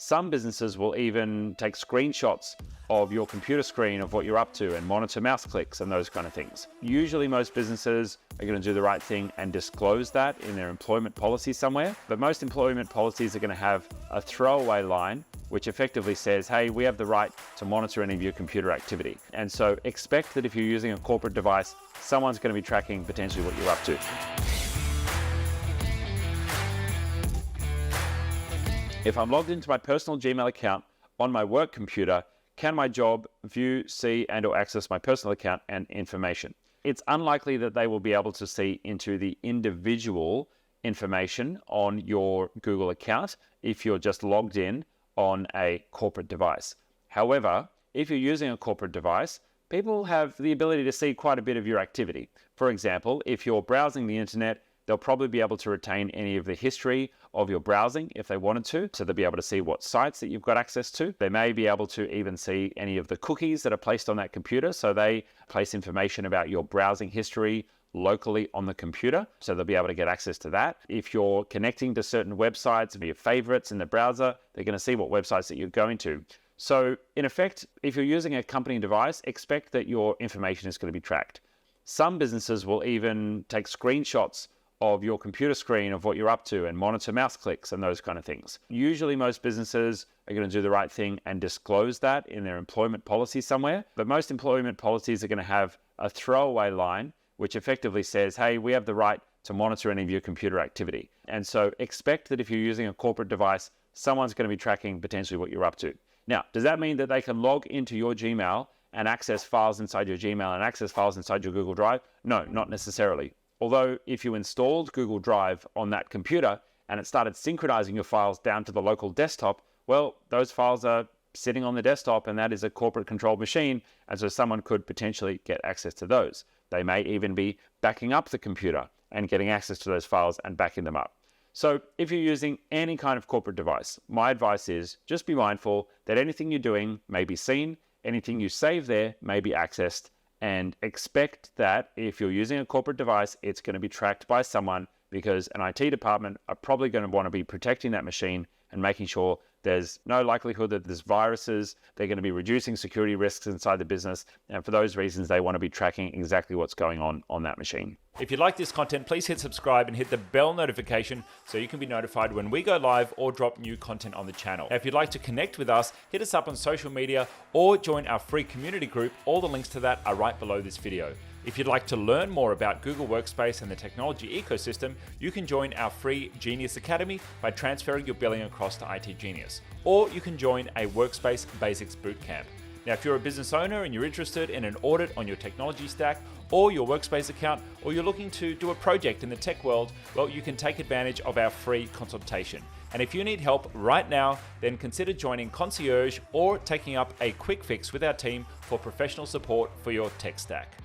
Some businesses will even take screenshots of your computer screen of what you're up to and monitor mouse clicks and those kind of things. Usually most businesses are going to do the right thing and disclose that in their employment policy somewhere, but most employment policies are going to have a throwaway line which effectively says, hey, we have the right to monitor any of your computer activity. And so expect that if you're using a corporate device, someone's going to be tracking potentially what you're up to. If I'm logged into my personal Gmail account on my work computer, can my job view, see, and/or access my personal account and information? It's unlikely that they will be able to see into the individual information on your Google account if you're just logged in on a corporate device. However, if you're using a corporate device, people have the ability to see quite a bit of your activity. For example, if you're browsing the internet, they'll probably be able to retain any of the history of your browsing if they wanted to. So they'll be able to see what sites that you've got access to. They may be able to even see any of the cookies that are placed on that computer. So they place information about your browsing history locally on the computer. So they'll be able to get access to that. If you're connecting to certain websites of your favorites in the browser, they're going to see what websites that you're going to. So in effect, if you're using a company device, expect that your information is going to be tracked. Some businesses will even take screenshots of your computer screen of what you're up to and monitor mouse clicks and those kind of things. Usually most businesses are going to do the right thing and disclose that in their employment policy somewhere, but most employment policies are going to have a throwaway line which effectively says, hey, we have the right to monitor any of your computer activity. And so expect that if you're using a corporate device, someone's going to be tracking potentially what you're up to. Now, does that mean that they can log into your Gmail and access files inside your Gmail and access files inside your Google Drive? No, not necessarily. Although if you installed Google Drive on that computer and it started synchronizing your files down to the local desktop, well, those files are sitting on the desktop and that is a corporate controlled machine. And so someone could potentially get access to those. They may even be backing up the computer and getting access to those files and backing them up. So if you're using any kind of corporate device, my advice is just be mindful that anything you're doing may be seen, anything you save there may be accessed, and expect that if you're using a corporate device, it's going to be tracked by someone because an IT department are probably going to want to be protecting that machine and making sure there's no likelihood that there's viruses. They're going to be reducing security risks inside the business. And for those reasons, they want to be tracking exactly what's going on that machine. If you like this content, please hit subscribe and hit the bell notification so you can be notified when we go live or drop new content on the channel. Now, if you'd like to connect with us, hit us up on social media or join our free community group. All the links to that are right below this video. If you'd like to learn more about Google Workspace and the technology ecosystem, you can join our free Genius Academy by transferring your billing across to itGenius. Or you can join a Workspace Basics Bootcamp. Now, if you're a business owner and you're interested in an audit on your technology stack or your Workspace account, or you're looking to do a project in the tech world, well, you can take advantage of our free consultation. And if you need help right now, then consider joining Concierge or taking up a quick fix with our team for professional support for your tech stack.